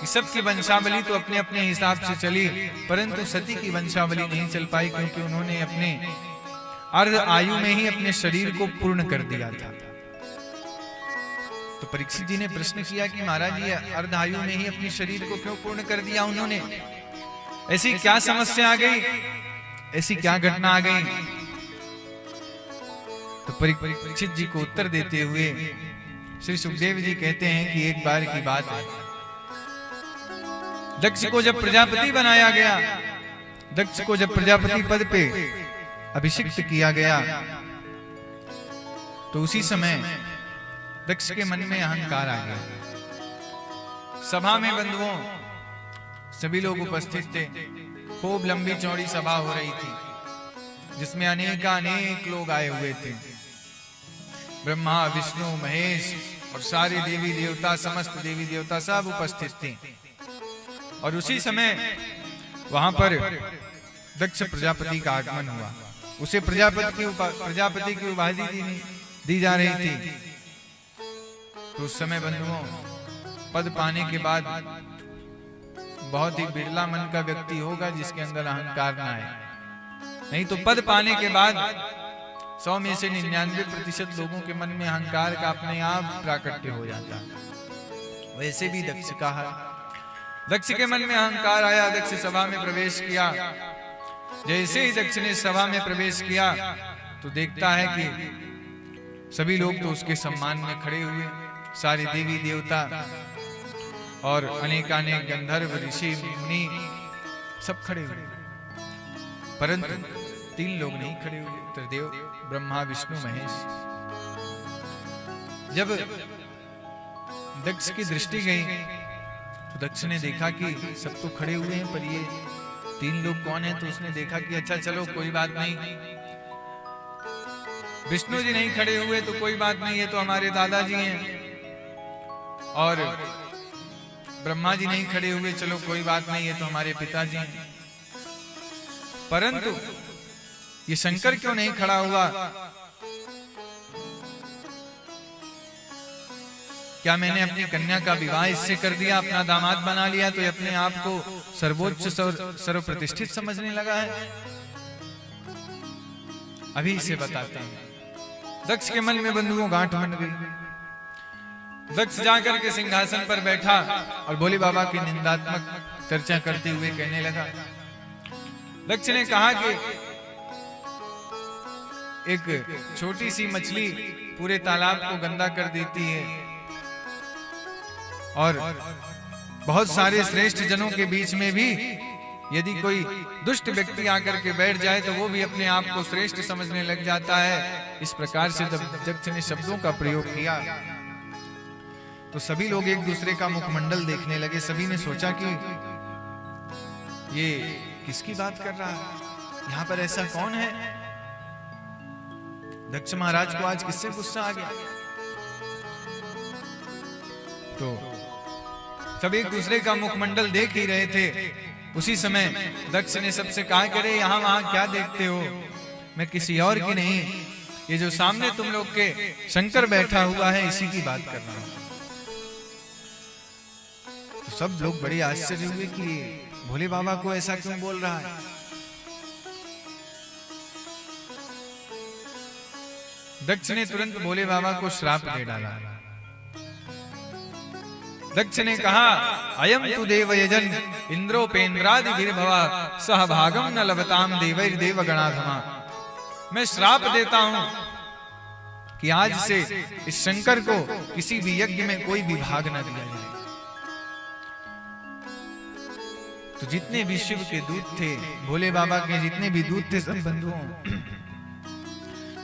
कि सबकी वंशावली तो अपने अपने हिसाब से चली, परंतु सती की वंशावली नहीं चल पाई, क्योंकि उन्होंने अपने अर्ध आयु में ही अपने शरीर को पूर्ण कर दिया था। तो परीक्षित जी ने प्रश्न किया कि महाराज ये अर्ध आयु में ही अपने शरीर को क्यों पूर्ण कर दिया उन्होंने? ऐसी क्या समस्या आ गई, ऐसी क्या घटना आ गई? तो परीक्षित जी को उत्तर देते हुए श्री सुखदेव जी कहते हैं कि एक बार की बात है, दक्ष को जब प्रजापति बनाया गया, दक्ष को जब प्रजापति पद पे अभिषिक्त किया गया, तो उसी समय दक्ष के मन में अहंकार आ गया। सभा में बंधुओं सभी लोग उपस्थित थे, खूब लंबी चौड़ी सभा हो रही थी, जिसमें अनेक लोग आए हुए थे। ब्रह्मा, विष्णु, महेश और सारे देवी देवता, समस्त देवी देवता सब उपस्थित थे। और उसी समय वहां पर दक्ष प्रजापति का आगमन हुआ। उसे प्रजापति की उपाधि दी जा रही थी। तो उस समय बंधुओं पद पाने के बाद बहुत ही बिरला मन का व्यक्ति होगा जिसके अंदर अहंकार ना आए, नहीं तो पद पाने के बाद 100 में से 99% लोगों के मन में अहंकार का अपने आप प्राकट्य हो जाता है। वैसे भी दक्ष का है, दक्ष के मन में अहंकार आया, दक्ष सभा में प्रवेश किया। जैसे ही दक्ष ने सभा में प्रवेश किया तो देखता है कि सभी लोग तो उसके सम्मान में खड़े हुए, सारे देवी देवता और अनेक गंधर्व, ऋषि, मुनि सब खड़े हुए, परंतु 3 लोग नहीं खड़े हुए, त्रिदेव, ब्रह्मा, विष्णु, महेश। जब दक्ष की दृष्टि गई तो दक्ष ने देखा कि सब तो खड़े हुए हैं, पर ये 3 लोग कौन हैं? तो उसने देखा कि अच्छा चलो कोई बात नहीं, विष्णु जी नहीं खड़े हुए तो कोई बात नहीं, ये तो हमारे दादाजी हैं। और ब्रह्मा जी नहीं खड़े हुए, चलो कोई बात नहीं, ये तो हमारे पिताजी हैं। परंतु ये शंकर क्यों नहीं खड़ा हुआ? क्या मैंने अपनी कन्या का विवाह इससे कर दिया, अपना दामाद बना लिया, तो ये अपने आप को सर्वोच्च सर्वप्रतिष्ठित समझने लगा है? अभी इसे बताते हैं। दक्ष के मन में बंधुओं गांठ बन गई। दक्ष जाकर के सिंहासन पर बैठा और भोले बाबा की निंदात्मक चर्चा करते हुए कहने लगा। दक्ष ने कहा कि एक छोटी सी मछली पूरे तालाब को गंदा कर देती है, और बहुत सारे श्रेष्ठ जनों के बीच में भी यदि कोई दुष्ट व्यक्ति आकर के बैठ जाए तो वो भी अपने आप को श्रेष्ठ समझने लग जाता है। इस प्रकार से जब दक्ष ने शब्दों का प्रयोग किया तो सभी लोग एक दूसरे का मुखमंडल देखने लगे। सभी ने सोचा कि ये किसकी बात कर रहा है, यहाँ पर ऐसा कौन है? दक्ष महाराज को आज किससे गुस्सा आ गया? तो सब एक दूसरे का मुखमंडल देख ही रहे थे। उसी समय दक्ष ने सबसे कहा, करे यहाँ वहां क्या देखते हो, मैं किसी और की नहीं, ये जो सामने तुम लोग के शंकर बैठा हुआ है इसी की बात कर रहा हूं। तो सब लोग बड़े आश्चर्य हुए कि भोले बाबा को ऐसा क्यों बोल रहा है। दक्ष ने तुरंत भोले बाबा को श्राप दे डाला। दक्ष ने कहा, अयम तु देव यजन इंद्रोपेन्द्रादि वीरभवा सह भागम न लभताम देवैर देवगणाधमा। मैं श्राप देता हूं कि आज से इस शंकर को किसी भी यज्ञ में कोई भी भाग न दिया जाए। तो जितने भी शिव के दूत थे, भोले बाबा के जितने भी दूत थे, सब बंधुओं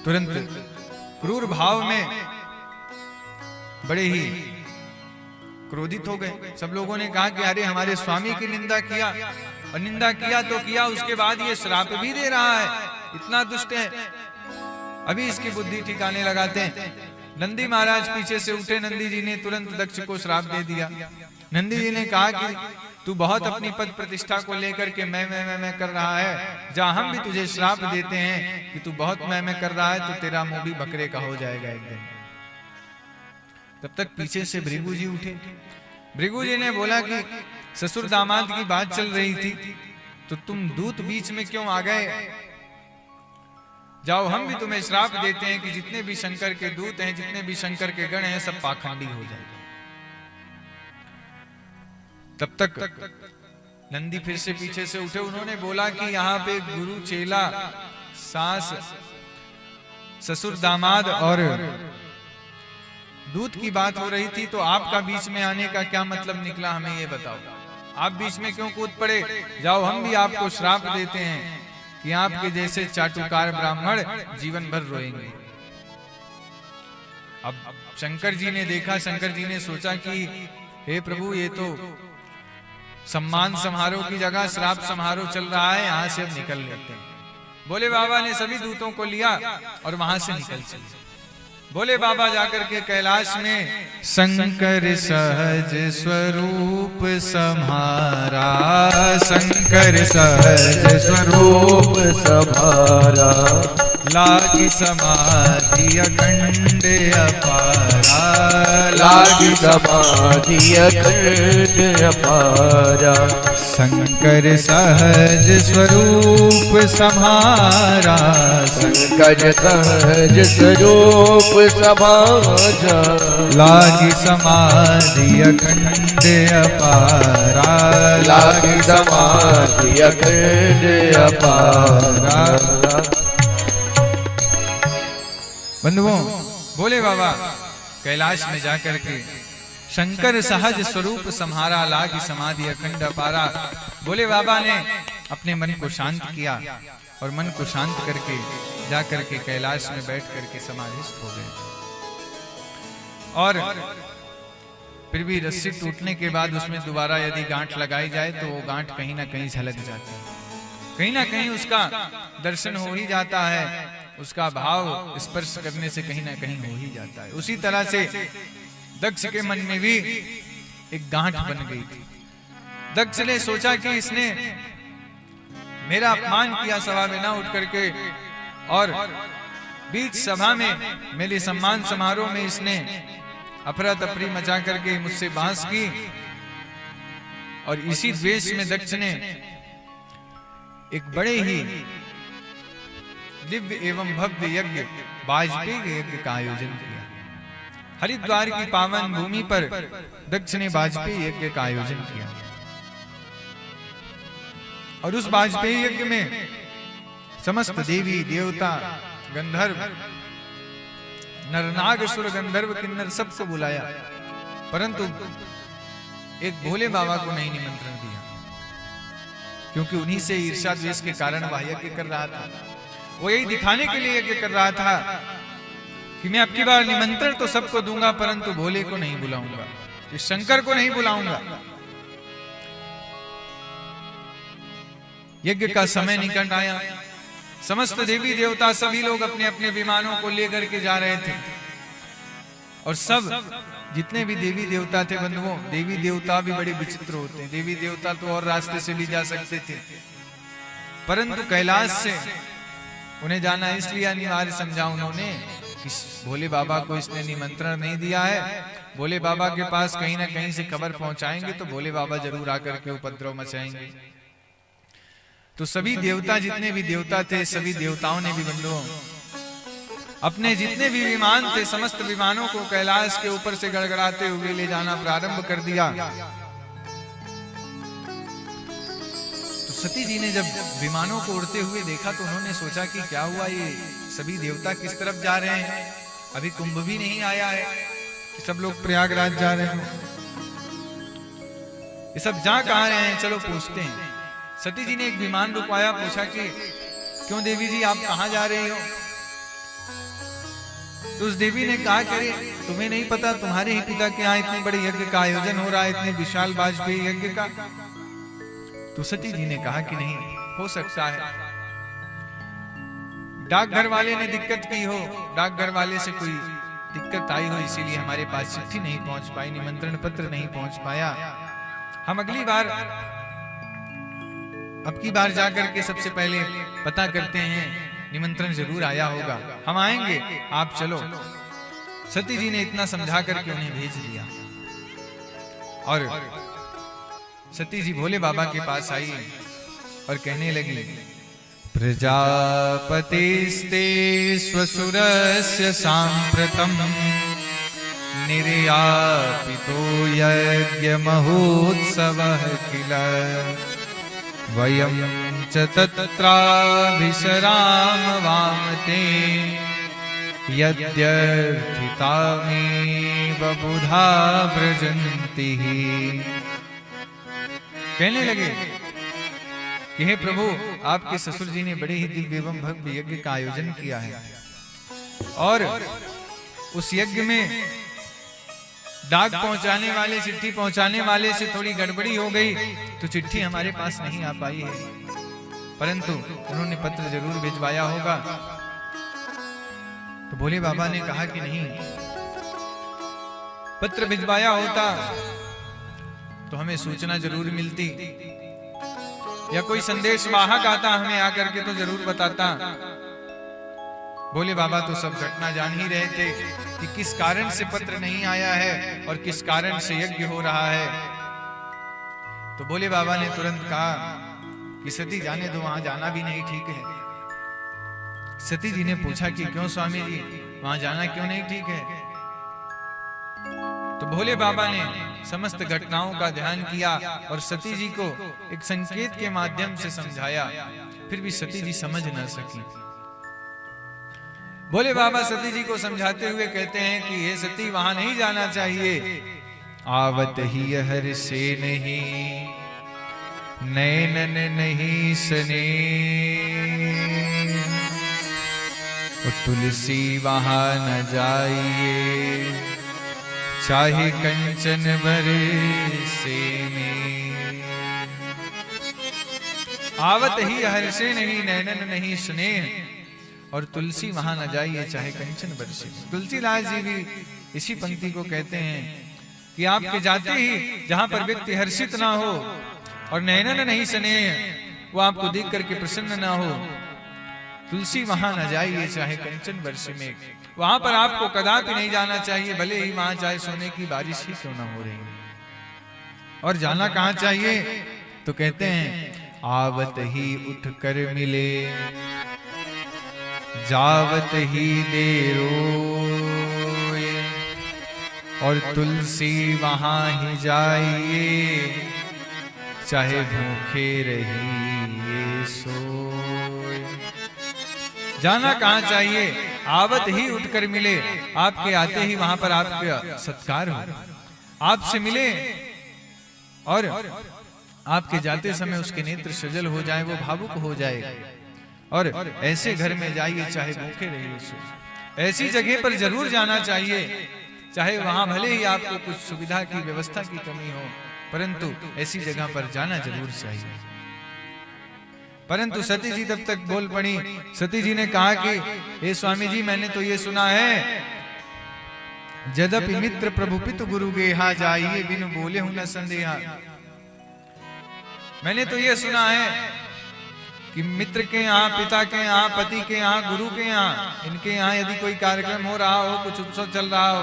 तुरंत क्रूर भाव में बड़े ही क्रोधित हो गए। सब लोगों ने कहा कि अरे हमारे स्वामी की निंदा किया, और निंदा किया तो किया, उसके बाद ये श्राप भी दे रहा है, इतना दुष्ट है, अभी इसकी बुद्धि ठिकाने लगाते हैं। नंदी महाराज पीछे से उठे, नंदी जी ने तुरंत दक्ष को श्राप दे दिया। नंदी जी ने कहा कि तू बहुत अपनी पद प्रतिष्ठा को लेकर के मैं कर रहा है, जहां हम भी तुझे श्राप देते हैं कि तू बहुत मैं कर रहा है, तो तेरा मुंह भी बकरे का हो जाएगा एक दिन। तब तक पीछे से भृगु जी उठे। भृगु जी ने बोला कि ससुर दामाद की बात चल रही थी तो तुम दूत बीच में क्यों आ गए? जाओ हम भी तुम्हें श्राप देते हैं कि जितने भी शंकर के दूत हैं, जितने भी शंकर के गण हैं, सब पाखंडी हो जाए। तब तक नंदी फिर से पीछे से उठे। उन्होंने बोला कि यहाँ पे गुरु चेला सास ससुर दामाद और दूत की बात हो रही थी, तो आपका बीच में आने का क्या मतलब निकला, हमें ये बताओ। आप बीच में क्यों कूद पड़े? जाओ हम भी आपको श्राप देते हैं कि आपके जैसे चाटुकार ब्राह्मण जीवन भर रोएंगे। अब शंकर जी ने देखा, शंकर जी ने सोचा कि हे प्रभु, ये तो सम्मान समारोह की जगह श्राप समारोह चल रहा है, यहाँ से अब निकल लेते हैं। भोले बाबा ने सभी दूतों को लिया और वहां से निकल चले। भोले बाबा जाकर के कैलाश में शंकर सहज स्वरूप सम्हारा, शंकर सहज स्वरूप सम्हारा, लागी समाधि अखंड अपारा, लागी समाधि अखंड अपारा, शंकर सहज स्वरूप सम्हारा, शंकर सहज स्वरूप समाजा, लागी समाधि अखंड अपारा, लागी समाधि अखंड अपारा। बंधुओं, भोले बाबा कैलाश में जाकर के शंकर सहज स्वरूप सम्हारा, लागी समाधि अखंड अपारा। भोले बाबा ने अपने मन को शांत किया और मन को शांत करके जाकर के कैलाश में बैठ करके समाधिस्थ हो गए। और फिर भी रस्सी टूटने के बाद उसमें दोबारा यदि गांठ लगाई जाए तो वो गांठ कहीं ना कहीं झलक जाती है, कहीं ना कहीं उसका दर्शन हो ही जाता है, उसका भाव स्पर्श करने से कहीं ना कहीं हो ही जाता है। उसी तरह से दक्ष के मन में भी एक गांठ बन गई थी। दक्ष ने सोचा कि इसने मेरा अपमान किया सभा में ना उठ करके, और बीच सभा में मेरे सम्मान समारोह में इसने अफरा तफरी मचा करके मुझसे बहस की, और इसी द्वेष में दक्ष ने एक बड़े ही दिव्य एवं भव्य यज्ञ, वाजपेयी यज्ञ का आयोजन किया। हरिद्वार की पावन भूमि पर दक्ष ने वाजपेयी यज्ञ का आयोजन किया, और उस वाजपेयी यज्ञ में समस्त देवी देवता गंधर्व नरनाग सुर गंधर्व किन्नर सबको बुलाया, परंतु एक भोले बाबा को नहीं निमंत्रण दिया, क्योंकि उन्हीं से ईर्ष्या द्वेष के कारण वह यज्ञ कर रहा था। वो यही दिखाने के लिए यज्ञ कर रहा था कि मैं अब की बार निमंत्रण तो सबको दूंगा, परंतु भोले को नहीं बुलाऊंगा, इस शंकर को नहीं बुलाऊंगा। यज्ञ का समय निकट आया, समस्त देवी देवता सभी लोग अपने अपने विमानों को लेकर के जा रहे थे, और सब जितने भी देवी देवता थे बंधुओं, देवी देवता भी बड़े विचित्र होते हैं। देवी देवता तो और रास्ते से भी जा सकते थे, परंतु कैलाश से उन्हें जाना इसलिए अनिवार्य समझा उन्होंने कि भोले बाबा को इसने निमंत्रण नहीं दिया है, भोले बाबा के पास कहीं ना कहीं से खबर पहुंचाएंगे तो भोले बाबा जरूर आकर के उपद्रव मचाएंगे। तो सभी देवता, जितने भी देवता थे, सभी देवताओं ने भी बंधुओं अपने जितने भी विमान थे, समस्त विमानों को कैलाश के ऊपर से गड़गड़ाते हुए ले जाना प्रारंभ कर दिया। तो सती जी ने जब विमानों को उड़ते हुए देखा तो उन्होंने सोचा कि क्या हुआ, ये सभी देवता किस तरफ जा रहे हैं, अभी कुंभ भी नहीं आया है कि सब लोग प्रयागराज जा रहे हैं, ये सब जा कहां रहे हैं, चलो पूछते हैं। सती जी ने एक विमान रुकवाया, पूछा कि क्यों देवी जी आप कहां जा रही हो? तो उस देवी ने कहा कि तुम्हें नहीं पता, तुम्हारे ही पिता के यहाँ इतने बड़े यज्ञ का आयोजन हो रहा है, इतने विशाल वाजपेयी यज्ञ का। तो सती जी ने कहा कि नहीं हो सकता है डाकघर वाले ने दिक्कत की हो, डाकघर वाले से कोई दिक्कत आई हो, इसीलिए हमारे पास चिट्ठी नहीं पहुंच पाई, निमंत्रण पत्र नहीं पहुंच पाया। हम अगली बार, अब की बार जाकर के सबसे पहले पता करते हैं, निमंत्रण जरूर आया होगा, हम आएंगे, आप चलो। सती जी ने इतना समझा करके उन्हें भेज दिया, और सती जी भोले बाबा के पास आई और कहने लगी, प्रजापतिस्ते स्वसुरस्य सांप्रतम निर्यापितो यज्ञ महोत्सवः किल वयं च तत्राभिसराम वामते यद्यर्थितामेव बुधा व्रजन्ति। कहने लगे कि हे प्रभु, आपके ससुर जी ने बड़े ही दिव्य एवं भव्य यज्ञ का आयोजन किया है और उस यज्ञ में डाक पहुंचाने वाले, चिट्ठी पहुंचाने वाले से थोड़ी गड़बड़ी हो गई तो चिट्ठी हमारे पास नहीं आ पाई है, परंतु उन्होंने पत्र जरूर भिजवाया होगा। तो भोले बाबा ने कहा कि नहीं, पत्र भिजवाया होता तो हमें सूचना जरूर मिलती, या कोई संदेश वाहक आता हमें आकर के तो जरूर बताता। भोले बाबा तो सब घटना जान ही रहे थे कि किस कारण से पत्र नहीं आया है और किस कारण से यज्ञ हो रहा है। तो भोले बाबा ने तुरंत कहा कि सती जाने दो, वहां जाना भी नहीं ठीक है। सती जी ने पूछा कि क्यों स्वामी जी, वहां जाना क्यों नहीं ठीक है? तो भोले बाबा ने समस्त घटनाओं का ध्यान किया और सती जी को एक संकेत के माध्यम से समझाया, फिर भी सती जी समझ न सकी। भोले बाबा सती जी को समझाते हुए कहते हैं कि हे सती, वहां नहीं जाना चाहिए। आवत ही हर से नहीं नैनन नहीं सने, तुलसी वहां न जाइए चाहे कंचन बरसे में। आवत ही हर्षे नहीं नैनन नहीं स्नेह, और तुलसी वहां न जाइए चाहे कंचन बरसे। तुलसीदास जी भी इसी पंक्ति को कहते हैं कि आपके जाते ही जहां पर व्यक्ति हर्षित ना हो और नैनन नहीं स्नेह, वो आपको देख करके प्रसन्न ना हो, तुलसी वहां न जाइए चाहे कंचन बरसे में। वहां पर आपको कदापि नहीं जाना चाहिए, भले ही वहां चाहे सोने की बारिश ही क्यों ना हो रही। और जाना कहां चाहिए? तो कहते हैं, आवत ही उठ कर मिले जावत ही देरो, और तुलसी वहां ही जाइए चाहे भूखे रहिए सोए। जाना कहां चाहिए? आवत ही उठकर मिले, आपके आते ही वहां पर आपका सत्कार हो, आपसे मिले और आपके जाते समय उसके नेत्र सजल हो जाए, वो भावुक हो जाए। और ऐसे घर में जाइए चाहे भूखे रहिए सो। ऐसी जगह पर जरूर जाना चाहिए, चाहे वहां भले ही आपको कुछ सुविधा की व्यवस्था की कमी हो, परंतु ऐसी जगह पर जाना जरूर चाहिए। परंतु सती जी तब तक बोल पड़ी। सती जी ने कहा कि हे स्वामी जी, मैंने तो ये सुना है, जदपि मित्र प्रभु पितु गुरु गेहा जाइए बिनु बोले हूं न संदेहा। मैंने तो ये सुना है कि मित्र के यहाँ, पिता के यहाँ, पति के यहाँ, गुरु के यहाँ, इनके यहाँ यदि कोई कार्यक्रम हो रहा हो, कुछ उत्सव चल रहा हो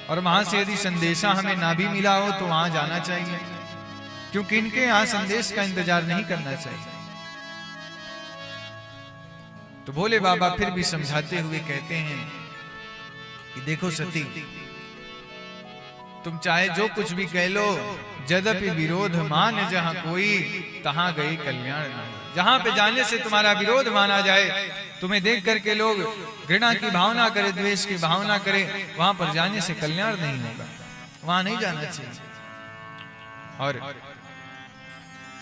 और वहां से यदि संदेशा हमें ना भी मिला हो तो वहां जाना चाहिए, क्योंकि इनके यहाँ संदेश का इंतजार नहीं करना चाहिए। तो भोले बाबा फिर भी समझाते हुए कहते हैं कि देखो सती, तुम चाहे जो कुछ भी कह लो, यद्यपि विरोध मान जहां कोई तहां गई कल्याण ना। जहां पे जाने से तुम्हारा विरोध माना जाए, तुम्हें देख करके लोग घृणा की भावना करे, द्वेष की भावना करे, वहां पर जाने से कल्याण नहीं होगा, वहां नहीं जाना चाहिए। और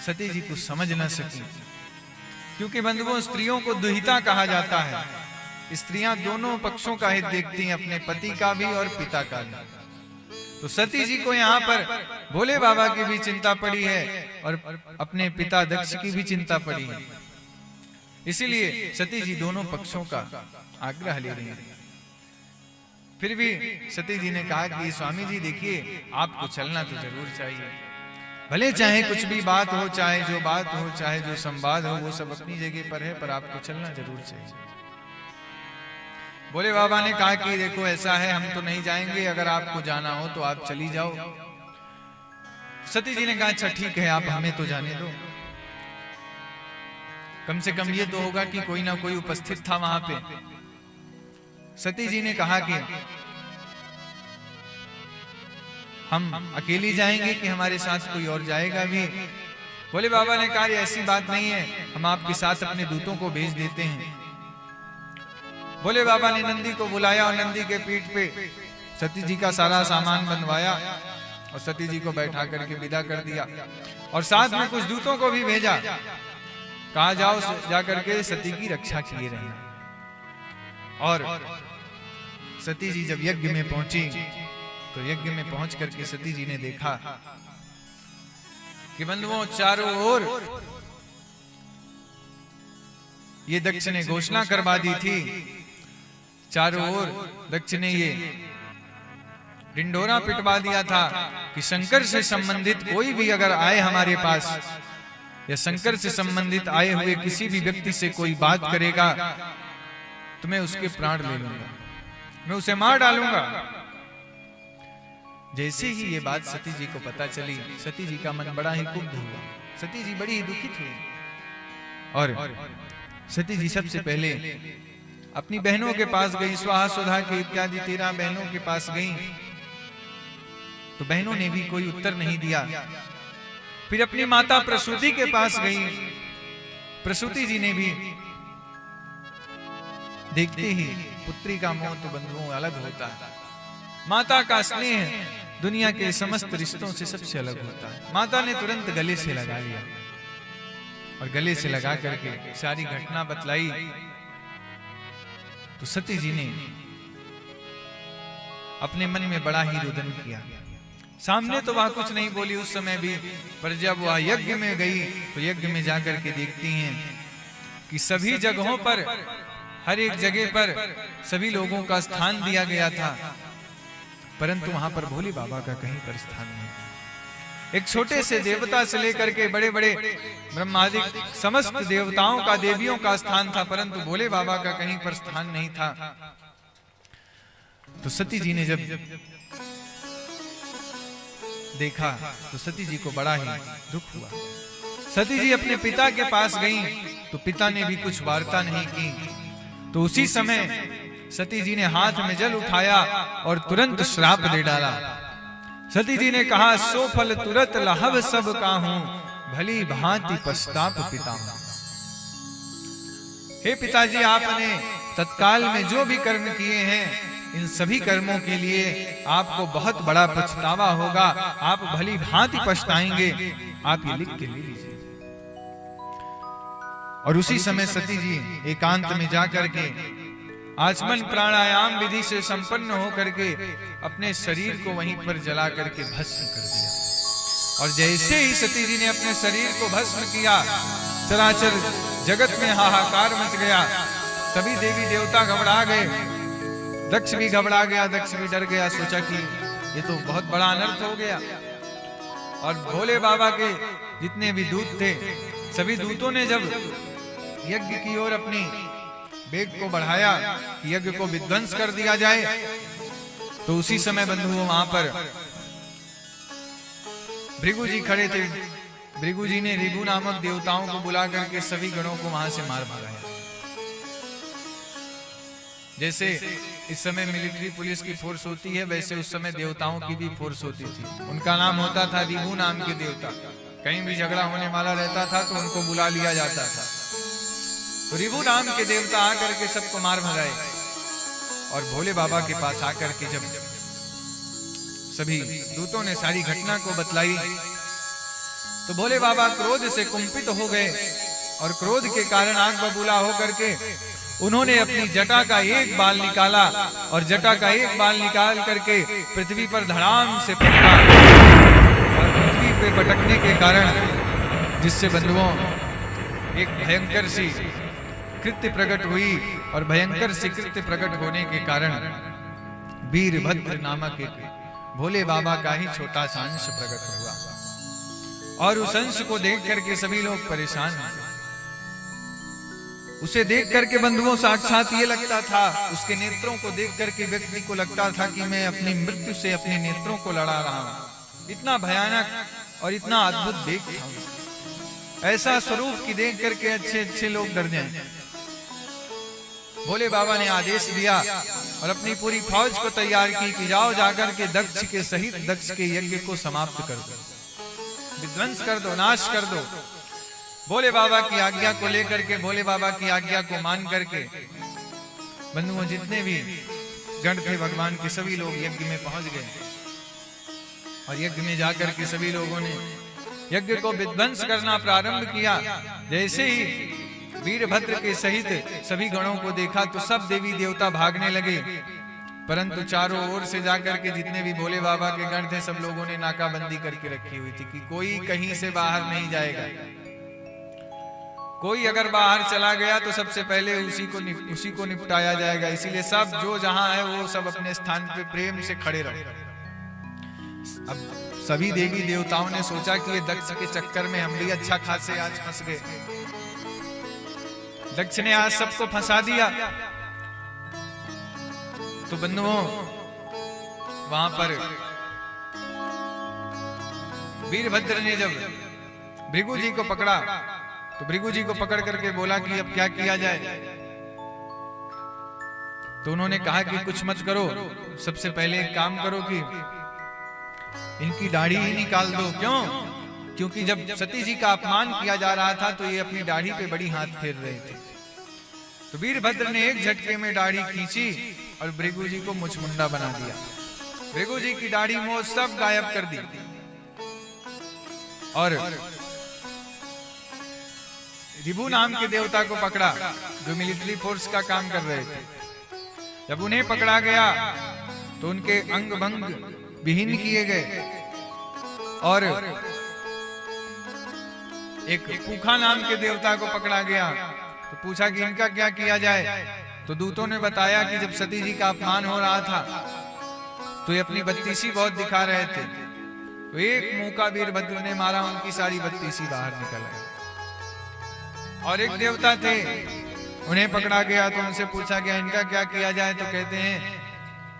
सती जी कुछ समझ ना सकी, क्योंकि बंधुओं, स्त्रियों को दुहिता कहा जाता है। स्त्रियां दोनों पक्षों का हित देखती हैं, अपने पति का भी और पिता का भी। तो सती जी को यहाँ पर भोले बाबा की भी चिंता पड़ी है और अपने पिता दक्ष की भी चिंता पड़ी है, इसीलिए सती जी दोनों पक्षों का आग्रह ले रही है। फिर भी सती जी ने कहा कि स्वामी जी देखिए, आपको चलना तो जरूर चाहिए, भले चाहे कुछ भी बात हो, चाहे जो बात हो, चाहे जो संवाद हो, वो सब अपनी जगह पर है, पर आपको चलना जरूर चाहिए। भोले बाबा ने कहा कि देखो ऐसा है, हम तो नहीं जाएंगे, अगर आपको जाना हो तो आप चली जाओ। सती जी ने कहा अच्छा ठीक है, आप हमें तो जाने दो, कम से कम ये तो होगा कि कोई ना कोई उपस्थित था वहां पे। सती जी ने कहा कि हम अकेली जाएंगे कि हमारे साथ कोई और जाएगा भी? भोले बाबा ने कहा ऐसी बात नहीं है, हम आपके साथ अपने दूतों को भेज देते हैं। भोले बाबा ने नंदी को बुलाया और नंदी के पीठ पे सती जी का सारा सामान बनवाया और सती जी को बैठा करके विदा कर दिया और साथ में कुछ दूतों को भी भेजा, कहा जाओ जाकर के सती की रक्षा किए रहना। और सती जी जब यज्ञ में पहुंची तो यज्ञ में पहुंच करके सती जी ने देखा कि बंधुओं चारों ओर ये दक्ष ने घोषणा करवा दी थी, चारों ओर दक्ष ने ये ढिंढोरा पिटवा दिया था कि शंकर से संबंधित कोई भी अगर आए हमारे पास या शंकर से संबंधित आए हुए किसी भी व्यक्ति से कोई बात करेगा तो मैं उसके प्राण ले लूंगा, मैं उसे मार डालूंगा। जैसे ही ये बात सती जी को पता चली, सती जी का मन बड़ा ही कुब्ध हुआ, सती जी बड़ी ही दुखित हुई और सती जी सबसे पहले अपनी बहनों के पास गई, स्वाहा सुधा के इत्यादि 13 बहनों के पास गई, तो बहनों ने भी कोई उत्तर नहीं दिया। फिर अपनी माता प्रसूति के पास गई, प्रसूति जी ने भी, देखते ही पुत्री का मोह तो बंधुओं अलग होता है, माता का स्नेह दुनिया के समस्त रिश्तों से सबसे अलग होता है। माता ने तुरंत गले से लगा लिया और गले से लगा करके सारी घटना बतलाई। तो सती जी ने अपने मन में बड़ा ही रुदन किया, सामने तो वह कुछ नहीं बोली उस समय भी, पर जब वह यज्ञ में गई तो यज्ञ में जाकर के देखती हैं कि सभी जगहों पर, हर एक जगह पर सभी लोगों का स्थान दिया गया था, परंतु वहां पर भोले बाबा का कहीं पर स्थान नहीं। एक छोटे से देवता से लेकर के बड़े बड़े ब्रह्मादिक समस्त देवताओं का, देवियों का स्थान था, परंतु भोले बाबा का कहीं पर स्थान नहीं था। तो सती जी ने जब देखा तो सती जी को बड़ा ही दुख हुआ। सती जी अपने पिता के पास गईं तो पिता ने भी कुछ वार्ता नहीं की। तो उसी समय सती जी ने हाथ में जल उठाया और तुरंत श्राप दे डाला। सती जी ने कहा, सो फल तुरत लहब सब काहूं, भली भांति पछताप पिता हूं। हे पिताजी, आपने तत्काल में जो भी कर्म किए हैं, इन सभी कर्मों के लिए आपको बहुत बड़ा पछतावा होगा, आप भली भांति पछताएंगे, आप ये लिख के ले लीजिए। और उसी समय सती जी एकांत में जाकर के आचमन प्राणायाम विधि से संपन्न होकर के अपने शरीर को वहीं पर जला करके भस्म कर दिया। और जैसे ही सती जी ने अपने शरीर को भस्म किया, चराचर जगत में हाहाकार मच गया। सभी देवी देवता घबरा गए, दक्ष भी घबरा गया, दक्ष भी डर गया, सोचा कि ये तो बहुत बड़ा अनर्थ हो गया। और भोले बाबा के जितने भी दूत थे, सभी दूतों ने जब यज्ञ की ओर अपनी वेग को बढ़ाया, यज्ञ को विध्वंस कर दिया जाए, तो उसी समय बंधुओं वहां पर भृगु जी खड़े थे। भृगु जी ने ऋगु नामक देवताओं को बुला करके सभी गणों को वहां से मार भगाया। जैसे इस समय मिलिट्री पुलिस की फोर्स होती है, वैसे उस समय देवताओं की भी फोर्स होती थी। उनका नाम होता था ऋगु नाम के देवता। कहीं भी झगड़ा होने वाला रहता था तो उनको बुला लिया जाता था। तो ऋगु नाम के देवता आकर के सबको मार भगाए। और भोले बाबा के पास आकर के जब सभी दूतों ने सारी घटना को बतलाई, तो भोले बाबा क्रोध से कुंपित हो गए और क्रोध के कारण आग बबूला होकर के उन्होंने अपनी जटा का एक बाल निकाला और जटा का एक बाल निकाल करके पृथ्वी पर धड़ाम से पटका। और पृथ्वी पे पटकने के कारण जिससे बंधुओं एक भयंकर सी कृत्य प्रकट हुई, और भयंकर सी कृत्य प्रकट होने के कारण वीरभद्र नामक एक भोले बाबा का ही छोटा सा अंश प्रकट हुआ। और उस अंश को देख करके सभी लोग परेशान हुए। उसे देख करके बंधुओं साक्षात ये लगता था, उसके नेत्रों को देख करके व्यक्ति को लगता था कि मैं अपनी मृत्यु से अपने नेत्रों को लड़ा रहा हूं। इतना भयानक और इतना अद्भुत देख था, ऐसा स्वरूप की देख करके अच्छे अच्छे लोग डर जाएं। भोले बाबा ने आदेश दिया और अपनी पूरी फौज को तैयार की कि जाओ जाकर के दक्ष के सहित दक्ष के यज्ञ को समाप्त कर दो, विध्वंस कर दो, नाश कर दो। भोले बाबा की आज्ञा को लेकर के, भोले बाबा की आज्ञा को मान करके बंधुओं जितने भी गण थे भगवान के, सभी लोग यज्ञ में पहुंच गए और यज्ञ में जाकर के सभी लोगों ने यज्ञ को विध्वंस करना प्रारंभ किया। जैसे ही वीरभद्र के सहित सभी गणों को देखा तो सब देवी देवता भागने लगे, परंतु चारों ओर से जाकर के जितने भी भोले बाबा के गण थे सब लोगों ने नाकाबंदी करके रखी हुई थी कि कोई कहीं से बाहर नहीं जाएगा। कोई अगर बाहर चला गया तो सबसे पहले उसी को निपटाया जाएगा। इसीलिए सब जो जहां है वो सब अपने स्थान पे प्रेम से खड़े रहो। अब सभी देवी देवताओं ने सोचा कि ये दक्ष के चक्कर में हम भी अच्छा खासे आज फंस गए। दक्ष ने आज सबको फंसा दिया। तो बंधुओं वहां पर वीरभद्र ने जब भृगु जी को पकड़ा तो भृगु जी को पकड़ करके बोला कि अब क्या किया जाए। तो उन्होंने कहा कि कुछ मत करो, सबसे पहले एक काम करो कि इनकी दाढ़ी ही निकाल दो। क्यों? क्योंकि जब सती जी का अपमान किया जा रहा था तो ये अपनी दाढ़ी पे बड़ी हाथ फेर रहे थे। तो वीरभद्र ने एक झटके में दाढ़ी खींची और भृगु जी को मुचमुंडा बना दिया। भृगु जी की दाढ़ी मोछ सब गायब कर दी और रिभु नाम के देवता को पकड़ा जो मिलिट्री फोर्स का काम कर रहे थे। जब उन्हें पकड़ा गया तो उनके अंग भंग विहीन किए गए और एक पूखा नाम के देवता को पकड़ा गया। तो पूछा कि इनका क्या किया जाए। तो दूतों ने बताया कि जब सती जी का अपमान हो रहा था तो ये अपनी बत्तीसी बहुत दिखा रहे थे, तो एक मुंह वीरभद्र ने मारा, उनकी सारी बत्तीसी बाहर निकल आई। और एक देवता थे, उन्हें पकड़ा गया तो उनसे पूछा गया इनका क्या किया जाए। तो कहते हैं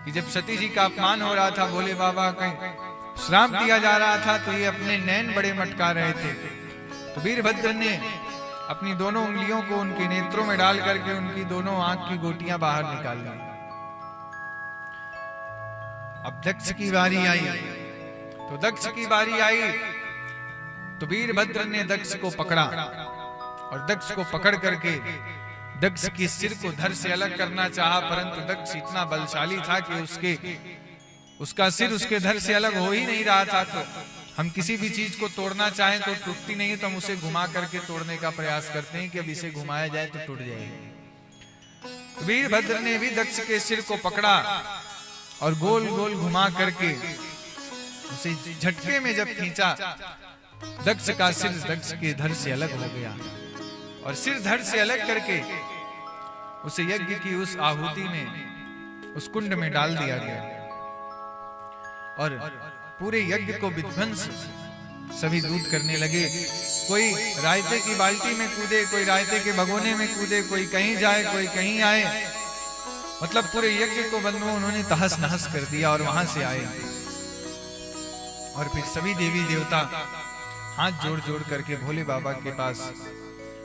कि जब सती जी का अपमान हो रहा था, भोले बाबा का श्राप दिया जा रहा था, तो ये अपने नैन बड़े मटका रहे थे। तो वीरभद्र ने अपनी दोनों उंगलियों को उनके नेत्रों में डाल करके उनकी दोनों आंख की गोटियां बाहर निकाल ली। अब दक्ष की बारी आई। तो दक्ष की बारी आई तो वीरभद्र ने दक्ष को पकड़ा और दक्ष को पकड़ करके दक्ष के सिर को धड़ से अलग करना चाहा, परंतु दक्ष इतना बलशाली था कि उसका सिर उसके धड़ से अलग हो ही नहीं रहा था। तो हम किसी भी चीज को तोड़ना चाहें तो टूटती नहीं, तो हम उसे घुमा करके तोड़ने का प्रयास करते हैं कि अब इसे घुमाया जाए तो टूट जाएगी। तो वीरभद्र ने भी दक्ष के सिर को पकड़ा और गोल गोल घुमा करके उसे झटके में जब खींचा, दक्ष का सिर दक्ष के धड़ से अलग हो गया और सिर धड़ से अलग करके उसे यज्ञ की उस आहुति में, उस कुंड में डाल दिया गया और पूरे यज्ञ को विध्वंस सभी दूत करने लगे। कोई रायते की बाल्टी में कूदे, कोई रायते के भगोने में कूदे, कोई कहीं जाए, कोई कहीं आए, मतलब पूरे यज्ञ को बंधुओं उन्होंने तहस नहस कर दिया और वहां से आए। और फिर सभी देवी देवता हाथ जोड़ जोड़ करके भोले बाबा के पास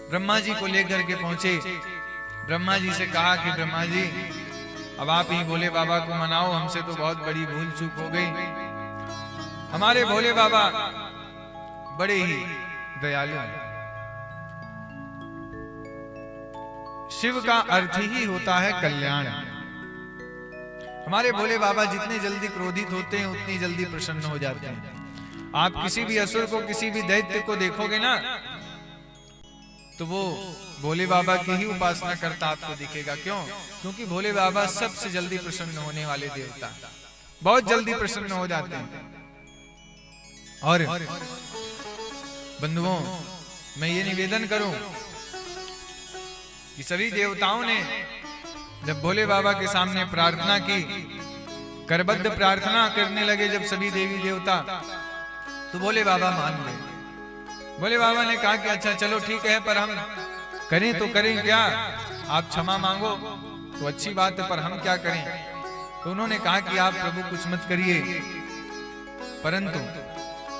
ब्रह्मा जी को लेकर के पहुंचे। ब्रह्मा जी से कहा कि ब्रह्मा जी अब आप ही भोले बाबा को मनाओ, हमसे तो बहुत बड़ी भूल चूक हो गई। हमारे भोले बाबा बड़े ही दयालु हैं। शिव का अर्थ ही होता है कल्याण। हमारे भोले बाबा जितने जल्दी क्रोधित होते हैं उतनी जल्दी प्रसन्न हो जाते हैं। आप किसी भी असुर को, किसी भी दैत्य को देखोगे ना तो वो भोले बाबा की ही उपासना करता आपको दिखेगा। क्यों? क्योंकि भोले बाबा सबसे जल्दी प्रसन्न होने वाले देवता, बहुत जल्दी प्रसन्न हो जाते हैं। और बंधुओं मैं ये निवेदन करूं कि सभी देवताओं ने जब भोले बाबा के सामने प्रार्थना की, करबद्ध प्रार्थना करने लगे जब सभी देवी देवता, तो भोले बाबा मान गए। भोले बाबा ने कहा कि अच्छा चलो ठीक है, पर हम करें तो करें क्या? आप क्षमा मांगो तो अच्छी बात है, पर हम क्या करें? तो उन्होंने कहा कि आप प्रभु कुछ मत करिए, परंतु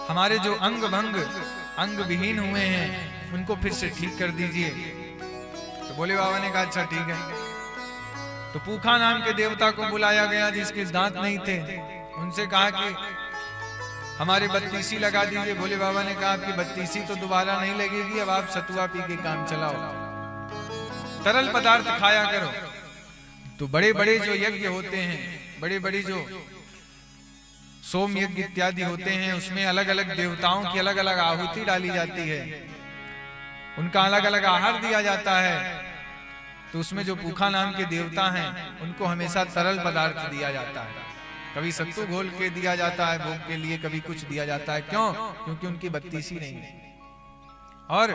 हमारे जो अंग भंग अंग विहीन हुए हैं उनको फिर से ठीक कर दीजिए। तो भोले बाबा ने कहा अच्छा ठीक है। तो पूखा नाम के देवता को बुलाया गया जिसके दांत नहीं थे। उनसे कहा कि हमारे बत्तीसी लगा दीजिए। भोले बाबा ने कहा आपकी बत्तीसी तो दोबारा नहीं लगेगी, अब आप सतुआ पी के काम चलाओ, तरल पदार्थ खाया करो। तो बड़े बड़े जो यज्ञ होते हैं, बड़े बड़े जो सोम यज्ञ इत्यादि होते हैं, उसमें अलग अलग देवताओं की अलग अलग आहुति डाली जाती है, उनका अलग अलग आहार दिया जाता है। तो उसमें जो पूखा नाम के देवता हैं उनको हमेशा तरल पदार्थ दिया जाता है। कभी सत्तू घोल के दिया जाता है भोग के लिए, कभी कुछ दिया जाता है। क्यों? क्योंकि उनकी बत्तीसी नहीं है। और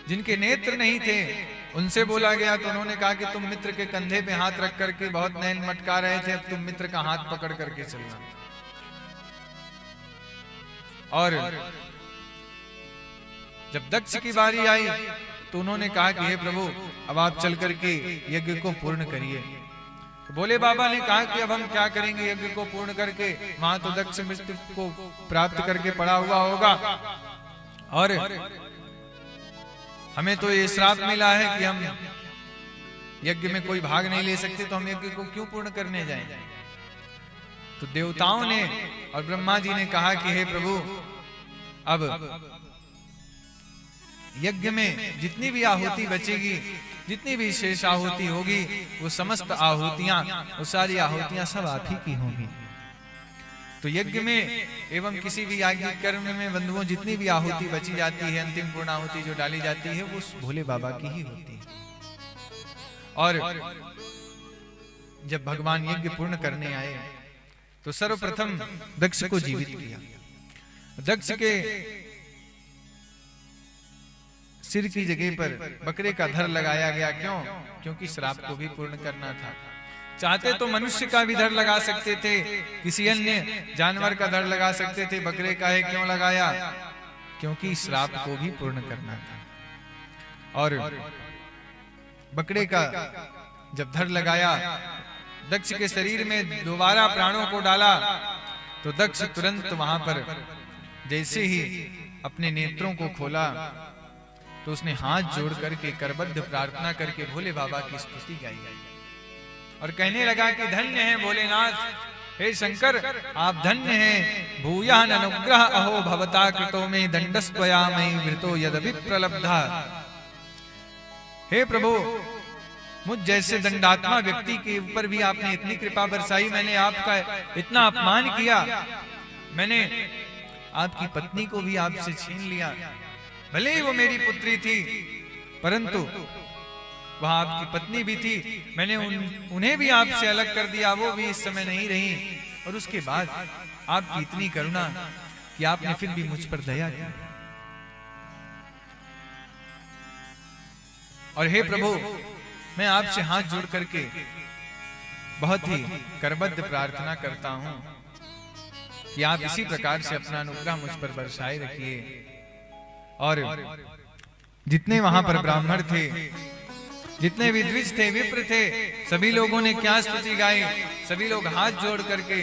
जिनके नेत्र नहीं थे उनसे बोला गया तो उन्होंने कहा कि तुम मित्र के कंधे पे हाथ रख करके बहुत नैन मटका रहे थे, अब तुम मित्र का हाथ पकड़ करके चलना। और जब दक्ष की बारी आई तो उन्होंने कहा कि हे प्रभु अब आप चल करके यज्ञ को पूर्ण करिए। तो भोले बाबा ने कहा कि अब हम क्या करेंगे यज्ञ को पूर्ण करके, वहां तो दक्ष मृत्यु को प्राप्त करके पड़ा हुआ होगा और हमें तो ये श्राप मिला है कि हम यज्ञ में कोई भाग नहीं ले सकते, तो हम यज्ञ को क्यों पूर्ण करने जाएं? तो देवताओं ने और ब्रह्मा जी ने कहा कि हे प्रभु अब यज्ञ में जितनी भी आहुति बचेगी, जितनी भी शेष आहुति होगी, वो समस्त आहुतियां, वो सारी आहुतियां सब आप ही की होंगी। तो यज्ञ में एवं किसी भी याज्ञिक कर्म में बंधुओं जितनी भी आहुति बची जाती है, अंतिम पूर्ण आहुति जो डाली जाती है, वो भोले बाबा की ही होती है। और जब भगवान यज्ञ पूर्ण करने आए तो सर्वप्रथम दक्ष को जीवित किया। दक्ष के सिर की जगह पर बकरे का धड़ लगाया गया। क्यों? क्योंकि श्राप को भी पूर्ण करना था। चाहते तो मनुष्य का भी धड़ लगा सकते थे, किसी अन्य जानवर का धड़ लगा सकते थे, बकरे का है क्यों लगाया? क्योंकि श्राप को भी पूर्ण करना था। और बकरे का जब धड़ लगाया, दक्ष के शरीर में दोबारा प्राणों को डाला, तो दक्ष तुरंत वहां पर जैसे ही अपने नेत्रों को खोला तो उसने हाथ जोड़ करके करबद्ध प्रार्थना करके भोले बाबा की स्तुति गाई और कहने लगा कि धन्य है भोलेनाथ, हे शंकर आप धन्य हैं। भूयान अनुग्रह अहो भवता कृतो में दंडस्त्वया मयि वृतो यदपि प्रलब्धा। हे प्रभु मुझ जैसे दंडात्मा व्यक्ति के ऊपर भी आपने इतनी कृपा बरसाई, मैंने आपका इतना अपमान किया, मैंने आपकी पत्नी को भी आपसे छीन लिया। भले ही वो मेरी पुत्री थी परंतु वह आपकी पत्नी भी थी, मैंने उन्हें भी आपसे अलग कर दिया, वो भी इस समय नहीं रही। और उसके बाद आपकी इतनी करुणा कि आपने फिर भी मुझ पर दया की। और हे प्रभु मैं आपसे हाथ जोड़ करके बहुत ही करबद्ध प्रार्थना करता हूं कि आप इसी प्रकार से अपना अनुग्रह मुझ पर बरसाए रखिए। और जितने वहां पर ब्राह्मण थे, जितने विद्विज थे, विप्र थे, सभी लोगों ने क्या स्तुति गाई। सभी लोग हाथ जोड़ करके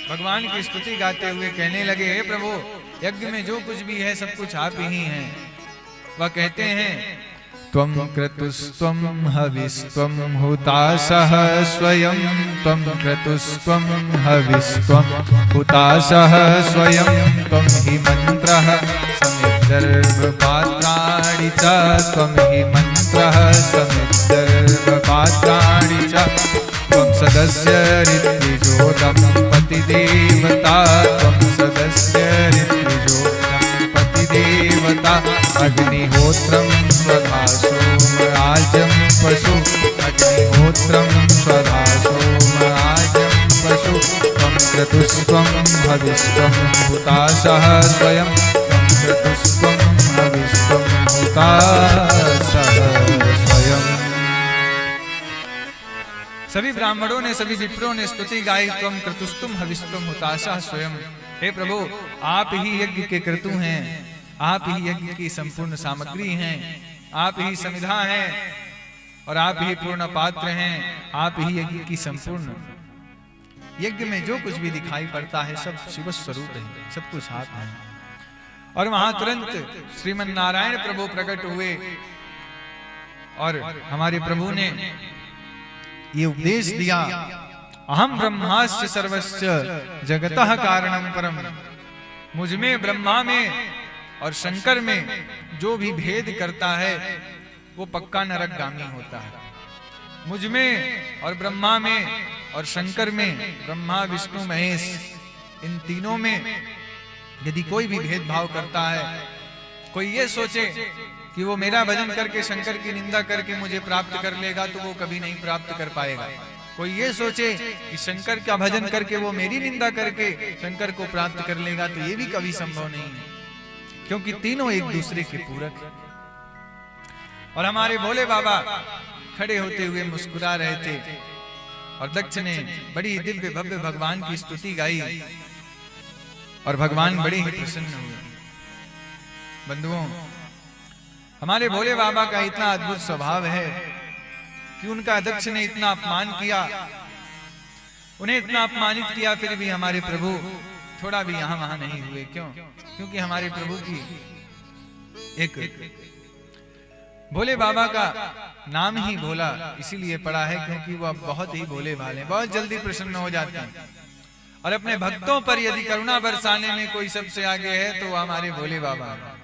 भगवान की स्तुति गाते हुए कहने लगे, हे प्रभु यज्ञ में जो कुछ भी है सब कुछ आप ही हैं। वह कहते हैं त्वं क्रतुस्त्वं हविस्त्वं हुताशः स्वयं, त्वं क्रतुस्त्वं हविस्त्वं हुताशः स्वयं, त्वं हि मन्त्रः समिद्धर्भपात्राणि च, त्वं हि मन्त्रः समिद्धर्भपात्राणि च, त्वं सदस्य ऋत्विजो दम्पतिदेवता, त्वं सदस्य ऋत्विजो दम्पतिदेवता, अग्निहोत्रं स्वधा सोमराजं पशु, अग्निहोत्रं स्वधा सोमराजं पशु, त्वं क्रतुस्त्वं हविस्त्वं हुताशः स्वयं, त्वं क्रतुस्त्वं हविस्त्वं हुताशः स्वयं। सभी ब्राह्मणों ने, सभी विप्रों ने स्तुति गाई, त्वं क्रतुस्त्वं हविस्त्वं हुताशः स्वयं। हे प्रभु आप ही यज्ञ के क्रतु हैं, आप ही यज्ञ की संपूर्ण सामग्री हैं, आप ही समिधा हैं और आप ही पूर्ण पात्र हैं, आप ही यज्ञ की संपूर्ण यज्ञ में जो कुछ भी दिखाई पड़ता है सब शिव स्वरूप है, सब कुछ आप हैं। और वहां तुरंत श्रीमन नारायण प्रभु प्रकट हुए और हमारे प्रभु ने ये उपदेश दिया, अहम ब्रह्मास्य सर्वस्य जगतः कारणम परम। मुझ में, ब्रह्मा में और शंकर में जो भी भेद करता है वो पक्का नरकगामी होता है। मुझ में और ब्रह्मा में और शंकर में, ब्रह्मा विष्णु महेश, इन तीनों में यदि कोई भी भेदभाव करता है, कोई ये सोचे कि वो मेरा भजन करके शंकर की निंदा करके मुझे प्राप्त कर लेगा, तो वो कभी नहीं प्राप्त कर पाएगा। कोई ये सोचे कि शंकर का भजन करके वो मेरी निंदा करके शंकर को प्राप्त कर लेगा, तो ये भी कभी संभव नहीं है, क्योंकि तीनों एक दूसरे के पूरक हैं। और हमारे भोले बाबा खड़े होते हुए मुस्कुरा रहे थे और दक्ष ने बड़ी दिव्य भव्य भगवान की स्तुति गाई और भगवान बड़े ही प्रसन्न हुए। बंधुओं, हमारे भोले बाबा का इतना अद्भुत स्वभाव है कि उनका दक्ष ने इतना अपमान किया, उन्हें इतना अपमानित किया, फिर भी हमारे प्रभु थोड़ा भी यहां वहां नहीं हुए। क्यों? क्योंकि हमारे प्रभु की एक भोले बाबा का नाम ही भोला इसीलिए पड़ा है क्योंकि वो अब बहुत ही भोले भाले, बहुत जल्दी प्रसन्न हो जाते हैं। और अपने भक्तों पर यदि करुणा बरसाने में कोई सबसे आगे है तो वो हमारे भोले बाबा है।